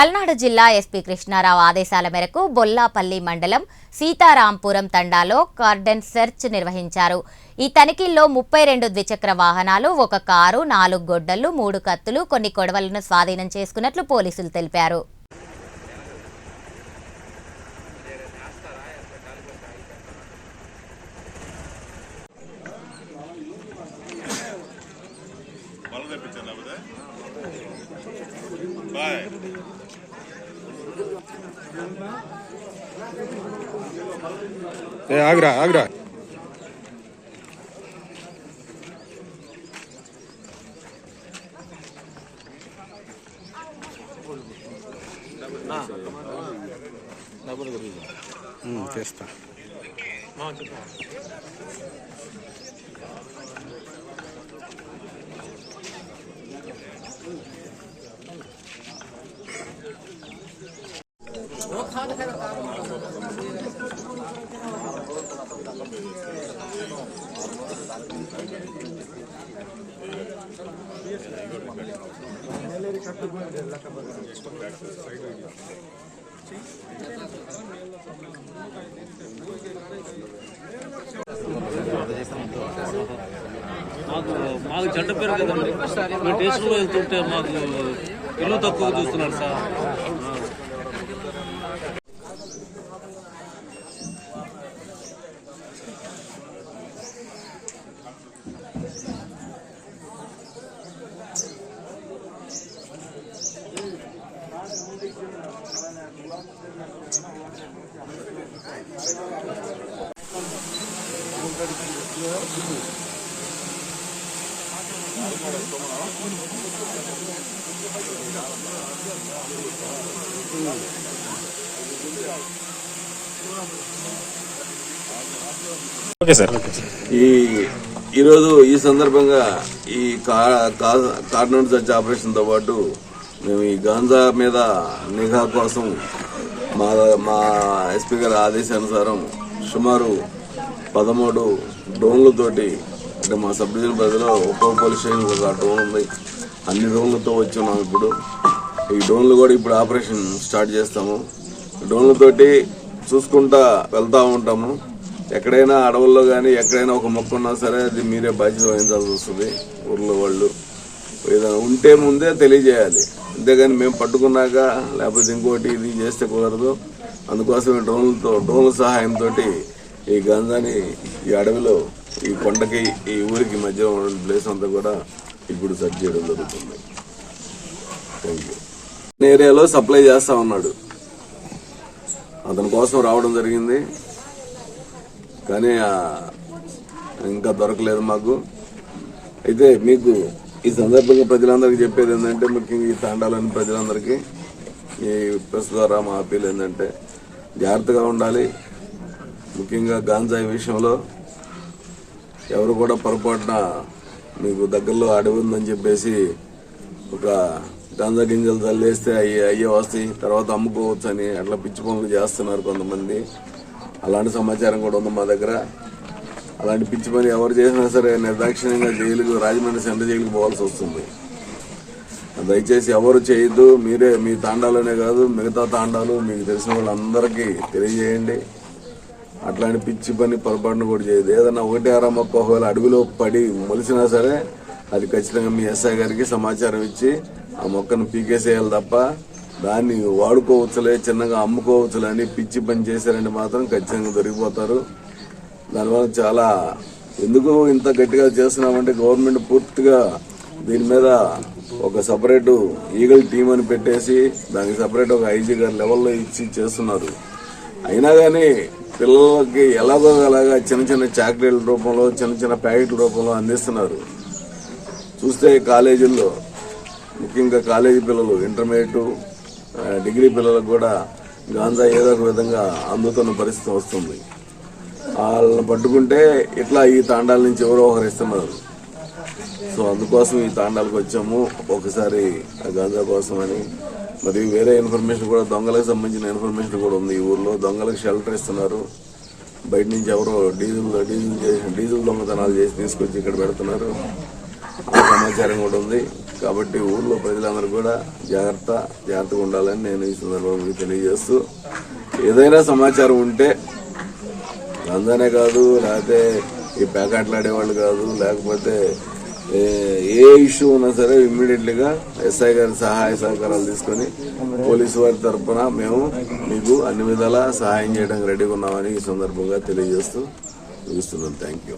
పల్నాడు జిల్లా ఎస్పీ కృష్ణారావు ఆదేశాల మేరకు బొల్లాపల్లి మండలం సీతారాంపురం తండాలో కార్డన్ సెర్చ్ నిర్వహించారు. ఈ తనిఖీల్లో 32 ద్విచక్ర వాహనాలు, 1 కారు, 4 గొడ్డళ్లు, 3 కత్తులు, కొన్ని కొడవలను స్వాధీనం చేసుకున్నట్లు పోలీసులు తెలిపారు. आगरा आगरा చేస్తా మాకు జంట పేరు కదండి. మేము స్టేషన్లో వెళ్తుంటే మాకు ఇల్లు తక్కువ చూస్తున్నారు సార్. ఈరోజు ఈ సందర్భంగా ఈ కార్డన్ సెర్చ్ ఆపరేషన్ తో పాటు మేము ఈ గాంజా మీద నిఘా కోసం మా ఎస్పీ గారి ఆదేశానుసారం సుమారు 13 డ్రోన్లతోటి, అంటే మా సబ్ డివిజన్ పరిధిలో ఒక్కొక్క పోలీస్ స్టేషన్ ఒక డ్రోన్ ఉంది. అన్ని డ్రోన్లతో వచ్చున్నాం. ఇప్పుడు ఈ డ్రోన్లు కూడా ఇప్పుడు ఆపరేషన్ స్టార్ట్ చేస్తాము. డ్రోన్లతోటి చూసుకుంటా వెళ్తా ఉంటాము. ఎక్కడైనా అడవుల్లో కానీ ఎక్కడైనా ఒక మొక్క ఉన్నా సరే అది మీరే బాధ్యత వహించాల్సి వస్తుంది. ఊర్లో వాళ్ళు ఏదైనా ఉంటే ముందే తెలియజేయాలి. అంతేగాని మేము పట్టుకున్నాక లేకపోతే ఇంకోటి ఇది చేస్తే కుదరదు. అందుకోసం డ్రోన్ల సహాయంతో ఈ గంజాని ఈ అడవిలో ఈ కొండకి ఈ ఊరికి మధ్య ఉన్న ప్లేస్ అంతా కూడా ఇప్పుడు సెర్చ్ చేయడం జరుగుతుంది. Thank you. ఏరియాలో సప్లై చేస్తా ఉన్నాడు. అతని కోసం రావడం జరిగింది, కానీ ఇంకా దొరకలేదు మాకు. అయితే మీకు ఈ సందర్భంగా ప్రజలందరికీ చెప్పేది ఏంటంటే, ముఖ్యంగా ఈ తాండాలని ప్రజలందరికీ ఈ ప్రెస్ ద్వారా మా అప్పీల్ ఏంటంటే జాగ్రత్తగా ఉండాలి. ముఖ్యంగా గాంజాయి విషయంలో ఎవరు కూడా పొరపాటున మీకు దగ్గరలో అడవి ఉందని చెప్పేసి ఒక గాంజా గింజలు చల్లేస్తే అయ్యే వస్తాయి, తర్వాత అమ్ముకోవచ్చు అని అట్లా పిచ్చి పనులు చేస్తున్నారు కొంతమంది. అలాంటి సమాచారం కూడా ఉంది మా దగ్గర. అలాంటి పిచ్చి పని ఎవరు చేసినా సరే నిర్దాక్షిణ్యంగా జైలుకు, రాజమండ్రి సెంట్రల్ జైలుకు పోవాల్సి వస్తుంది. దయచేసి ఎవరు చేయొద్దు. మీరే మీ తాండాలోనే కాదు మిగతా తాండాలు మీకు తెలిసిన వాళ్ళందరికీ తెలియజేయండి. అట్లాంటి పిచ్చి పని పొరపాటును కూడా చేయదు. ఏదన్నా 1 మొక్క ఒకవేళ అడవిలో పడి మొలిసినా సరే అది ఖచ్చితంగా మీ ఎస్ఐ గారికి సమాచారం ఇచ్చి ఆ మొక్కను పీకేసేయాలి తప్ప దాన్ని వాడుకోవచ్చులే, చిన్నగా అమ్ముకోవచ్చులే అని పిచ్చి పని చేశారంటే మాత్రం ఖచ్చితంగా దొరికిపోతారు. దానివల్ల చాలా ఎందుకు ఇంత గట్టిగా చేస్తున్నామంటే గవర్నమెంట్ పూర్తిగా దీని మీద ఒక సపరేట్ ఈగల్ టీం అని పెట్టేసి దానికి సపరేట్ ఒక ఐజీ గారి లెవెల్లో ఇచ్చి చేస్తున్నారు. అయినా కానీ పిల్లలకి ఎలాగో అలాగా చిన్న చాక్లెట్ల రూపంలో, చిన్న ప్యాకెట్ల రూపంలో అందిస్తున్నారు. చూస్తే కాలేజీల్లో ముఖ్యంగా కాలేజీ పిల్లలు, ఇంటర్మీడియట్, డిగ్రీ పిల్లలకు కూడా గాంజా ఏదో ఒక విధంగా అందుతున్న పరిస్థితి వస్తుంది. వాళ్ళని పట్టుకుంటే ఇట్లా ఈ తాండాల నుంచి ఎవరో ఒకరు ఇస్తున్నారు. సో అందుకోసం ఈ తాండాలకు వచ్చాము ఒకసారి గాంజా కోసం అని. మరియు వేరే ఇన్ఫర్మేషన్ కూడా, దొంగలకు సంబంధించిన ఇన్ఫర్మేషన్ కూడా ఉంది. ఈ ఊర్లో దొంగలకు షెల్టర్ ఇస్తున్నారు. బయట నుంచి ఎవరో డీజిల్ దొంగతనాలు చేసి తీసుకొచ్చి ఇక్కడ పెడుతున్నారు. ఆ సమాచారం కూడా ఉంది. కాబట్టి ఊర్లో ప్రజలందరూ కూడా జాగ్రత్తగా ఉండాలని నేను ఈ సందర్భంగా తెలియజేస్తూ, ఏదైనా సమాచారం ఉంటే అందనే కాదు, లేకపోతే ఈ ప్యాకెట్లాడేవాళ్ళు కాదు, లేకపోతే ఏ ఇష్యూ ఉన్నా సరే ఇమ్మీడియట్లీగా ఎస్ఐ గారి సహాయ సహకారాలు తీసుకొని పోలీసు వారి తరఫున మేము మీకు అన్ని విధాలా సహాయం చేయడానికి రెడీగా ఉన్నామని ఈ సందర్భంగా తెలియజేస్తూ ముగిస్తున్నాను. Thank you.